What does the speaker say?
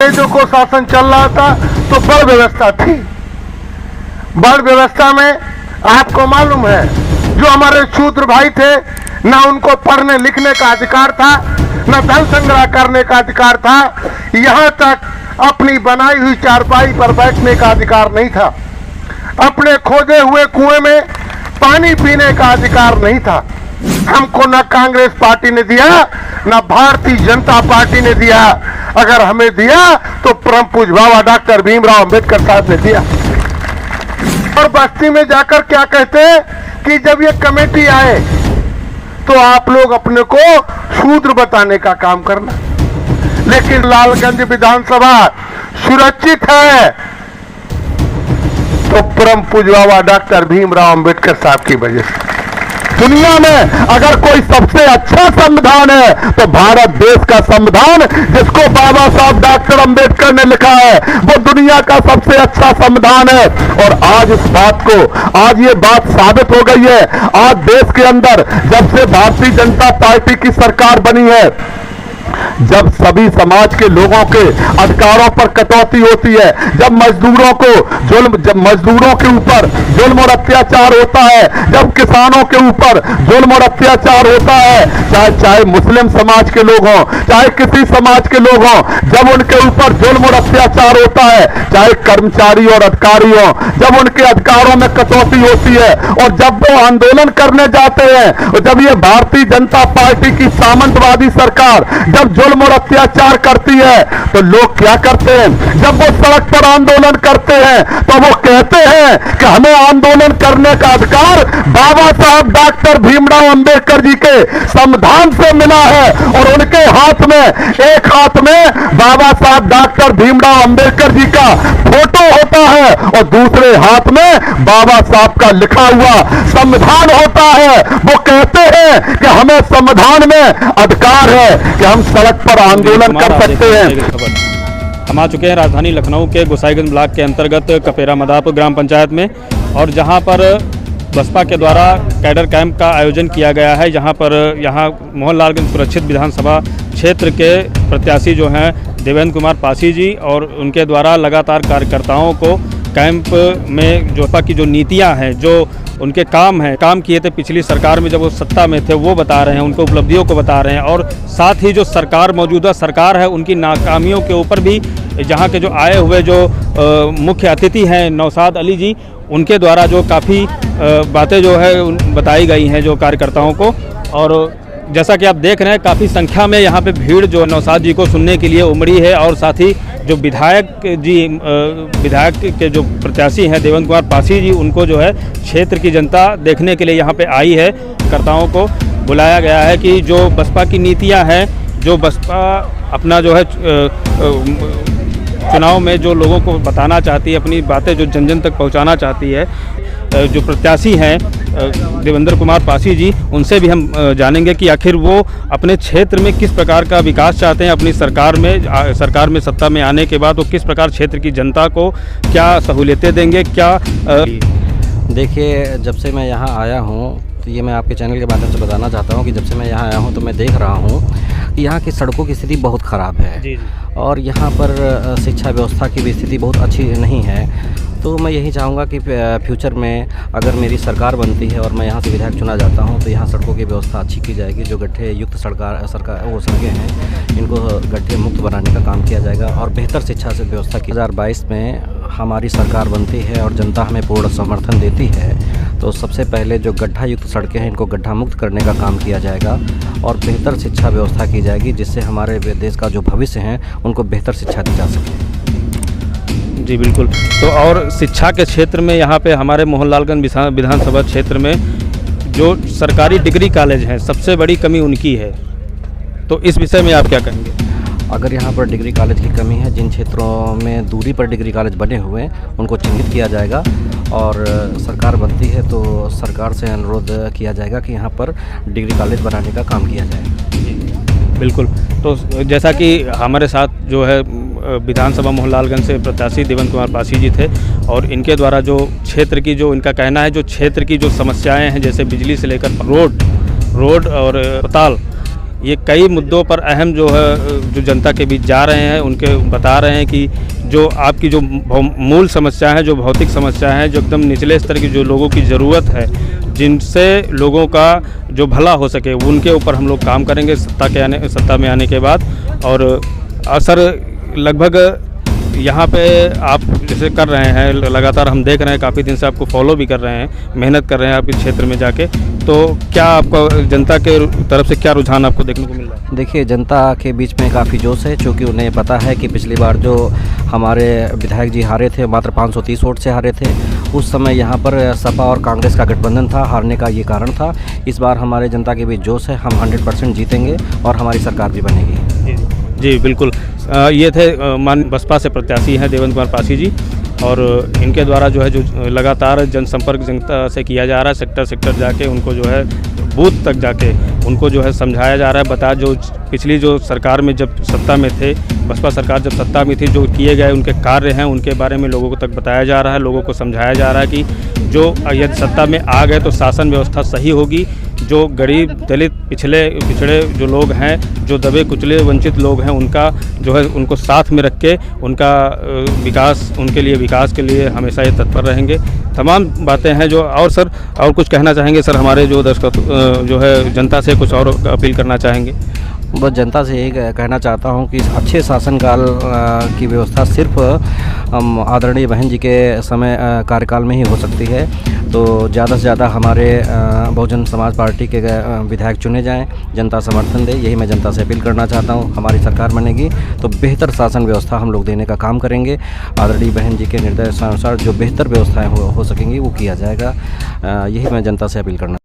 अंग्रेजों को शासन चल रहा था तो बड़ व्यवस्था थी। बड़ व्यवस्था में आपको मालूम है जो हमारे शूद्र भाई थे, ना उनको पढ़ने लिखने का अधिकार था, न धन संग्रह करने का अधिकार था, यहां तक अपनी बनाई हुई चारपाई पर बैठने का अधिकार नहीं था, अपने खोदे हुए कुएं में पानी पीने का अधिकार नहीं था। हमको न कांग्रेस पार्टी ने दिया, न भारतीय जनता पार्टी ने दिया। अगर हमें दिया तो परम पूज्य बाबा डॉक्टर भीमराव अंबेडकर साहब ने दिया। और बस्ती में जाकर क्या कहते हैं कि जब ये कमेटी आए तो आप लोग अपने को शूद्र बताने का काम करना, लेकिन लालगंज विधानसभा सुरक्षित है तो परम पूज्य बाबा डॉक्टर भीमराव अंबेडकर साहब की वजह से। दुनिया में अगर कोई सबसे अच्छा संविधान है तो भारत देश का संविधान, जिसको बाबा साहब डॉक्टर अंबेडकर ने लिखा है, वो दुनिया का सबसे अच्छा संविधान है। और आज इस बात को, आज ये बात साबित हो गई है। आज देश के अंदर जब से भारतीय जनता पार्टी की सरकार बनी है, जब सभी समाज के लोगों के अधिकारों पर कटौती होती है, जब मजदूरों को जब मजदूरों के ऊपर जुल्म और अत्याचार होता है, जब किसानों के ऊपर जुल्म और अत्याचार होता है, चाहे मुस्लिम समाज के लोग हों, चाहे किसी समाज के लोग हों, जब उनके ऊपर जुल्म और अत्याचार होता है, चाहे कर्मचारी और अधिकारी हों, जब उनके अधिकारों में कटौती होती है और जब वो आंदोलन करने जाते हैं, जब ये भारतीय जनता पार्टी की सामंतवादी सरकार जब जुल्म और अत्याचार करती है तो लोग क्या करते हैं? जब वो सड़क पर आंदोलन करते हैं तो वो कहते हैं कि हमें आंदोलन करने का अधिकार बाबा साहब डॉक्टर भीमराव अंबेडकर जी के संविधान से मिला है। और उनके हाथ में, एक हाथ में बाबा साहब डॉक्टर भीमराव अंबेडकर जी का फोटो होता है और दूसरे हाथ में बाबा साहब का लिखा हुआ संविधान होता है। वो कहते हैं कि हमें संविधान में अधिकार है कि हम सड़क पर आंदोलन कर सकते हैं। हम आ चुके हैं राजधानी लखनऊ के गोसाईगंज ब्लॉक के अंतर्गत कपेरा मदापुर ग्राम पंचायत में, और जहां पर बसपा के द्वारा कैडर कैंप का आयोजन किया गया है। यहाँ मोहनलालगंज सुरक्षित विधानसभा क्षेत्र के प्रत्याशी जो हैं देवेंद्र कुमार पासी जी, और उनके द्वारा लगातार कार्यकर्ताओं को कैंप में जोपा की जो नीतियां हैं, जो उनके काम किए थे पिछली सरकार में जब वो सत्ता में थे, वो बता रहे हैं, उनको उपलब्धियों को बता रहे हैं। और साथ ही जो मौजूदा सरकार है उनकी नाकामियों के ऊपर भी यहाँ के जो आए हुए जो मुख्य अतिथि हैं नौशाद अली जी, उनके द्वारा जो काफ़ी बातें जो है बताई गई हैं जो कार्यकर्ताओं को। और जैसा कि आप देख रहे हैं काफ़ी संख्या में यहाँ पे भीड़ जो नौशाद जी को सुनने के लिए उमड़ी है। और साथ ही जो विधायक के जो प्रत्याशी हैं देवेंद्र कुमार पासी जी, उनको जो है क्षेत्र की जनता देखने के लिए यहाँ पे आई है। कर्ताओं को बुलाया गया है कि जो बसपा की नीतियाँ हैं, जो बसपा अपना जो है चुनाव में जो लोगों को बताना चाहती है, अपनी बातें जो जन जन तक पहुँचाना चाहती है, जो प्रत्याशी हैं देवेंद्र कुमार पासी जी, उनसे भी हम जानेंगे कि आखिर वो अपने क्षेत्र में किस प्रकार का विकास चाहते हैं। अपनी सरकार में सत्ता में आने के बाद वो किस प्रकार क्षेत्र की जनता को क्या सहूलियतें देंगे, क्या देखिए, जब से मैं यहाँ आया हूँ तो ये मैं आपके चैनल के माध्यम से बताना चाहता हूँ कि जब से मैं यहाँ आया हूँ तो मैं देख रहा हूँ कि यहाँ की सड़कों की स्थिति बहुत ख़राब है। जी। और यहाँ पर शिक्षा व्यवस्था की भी स्थिति बहुत अच्छी नहीं है। तो मैं यही चाहूँगा कि फ्यूचर में अगर मेरी सरकार बनती है और मैं यहाँ से विधायक चुना जाता हूँ तो यहाँ सड़कों की व्यवस्था अच्छी की जाएगी। जो गड्ढे युक्त सड़कें हैं, इनको गड्ढे मुक्त बनाने का काम किया जाएगा और बेहतर शिक्षा से व्यवस्था की। 2022 में हमारी सरकार बनती है और जनता हमें पूर्ण समर्थन देती है तो सबसे पहले जो गड्ढा युक्त सड़कें हैं इनको गड्ढा मुक्त करने का काम किया जाएगा और बेहतर शिक्षा व्यवस्था की जाएगी, जिससे हमारे देश का जो भविष्य है उनको बेहतर शिक्षा दी जा सके। जी बिल्कुल। तो और शिक्षा के क्षेत्र में यहाँ पे हमारे मोहनलालगंज विधानसभा क्षेत्र में जो सरकारी डिग्री कॉलेज हैं, सबसे बड़ी कमी उनकी है, तो इस विषय में आप क्या कहेंगे? अगर यहाँ पर डिग्री कॉलेज की कमी है, जिन क्षेत्रों में दूरी पर डिग्री कॉलेज बने हुए हैं उनको चिन्हित किया जाएगा और सरकार बनती है तो सरकार से अनुरोध किया जाएगा कि यहाँ पर डिग्री कॉलेज बनाने का काम किया जाए। बिल्कुल। तो जैसा कि हमारे साथ जो है विधानसभा मोहनलालगंज से प्रत्याशी देवेंद्र कुमार पासी जी थे और इनके द्वारा जो क्षेत्र की जो इनका कहना है, जो क्षेत्र की जो समस्याएं हैं, जैसे बिजली से लेकर रोड और अस्पताल, ये कई मुद्दों पर अहम जो है जो जनता के बीच जा रहे हैं, उनके बता रहे हैं कि जो आपकी जो मूल समस्या है, जो भौतिक समस्या है, जो एकदम निचले स्तर की जो लोगों की ज़रूरत है, जिनसे लोगों का जो भला हो सके, उनके ऊपर हम लोग काम करेंगे सत्ता में आने के बाद। और असर लगभग यहाँ पे आप जैसे कर रहे हैं, लगातार हम देख रहे हैं, काफ़ी दिन से आपको फॉलो भी कर रहे हैं, मेहनत कर रहे हैं आपके क्षेत्र में जाके, तो क्या आपको जनता के तरफ से क्या रुझान आपको देखने को मिल रहा है? देखिए, जनता के बीच में काफ़ी जोश है, क्योंकि उन्हें पता है कि पिछली बार जो हमारे विधायक जी हारे थे, मात्र 530 वोट से हारे थे। उस समय यहाँ पर सपा और कांग्रेस का गठबंधन था, हारने का ये कारण था। इस बार हमारे जनता के बीच जोश है, हम 100% जीतेंगे और हमारी सरकार भी बनेगी। जी बिल्कुल। ये थे बसपा से प्रत्याशी हैं देवेंद्र कुमार पासी जी, और इनके द्वारा जो है जो लगातार जनसंपर्क जनता से किया जा रहा है, सेक्टर जाके उनको जो है बूथ तक जाके उनको जो है समझाया जा रहा है, बता जो पिछली जो सरकार में जब सत्ता में थे, बसपा सरकार जब सत्ता में थी, जो किए गए उनके कार्य हैं उनके बारे में लोगों को तक बताया जा रहा है, लोगों को समझाया जा रहा है कि जो यदि सत्ता में आ गए तो शासन व्यवस्था सही होगी, जो गरीब दलित पिछड़े जो लोग हैं, जो दबे कुचले वंचित लोग हैं, उनका जो है उनको साथ में रख के उनका विकास, उनके लिए विकास के लिए हमेशा ये तत्पर रहेंगे। तमाम बातें हैं जो, और सर और कुछ कहना चाहेंगे सर हमारे जो दर्शक जो है जनता से कुछ और अपील करना चाहेंगे? बस जनता से यही कहना चाहता हूँ कि अच्छे शासनकाल की व्यवस्था सिर्फ आदरणीय बहन जी के समय कार्यकाल में ही हो सकती है। तो ज़्यादा से ज़्यादा हमारे बहुजन समाज पार्टी के विधायक चुने जाएं, जनता समर्थन दे, यही मैं जनता से अपील करना चाहता हूँ। हमारी सरकार बनेगी तो बेहतर शासन व्यवस्था हम लोग देने का काम करेंगे। आदरणीय बहन जी के निर्देशानुसार जो बेहतर व्यवस्थाएँ हो सकेंगी वो किया जाएगा। यही मैं जनता से अपील करना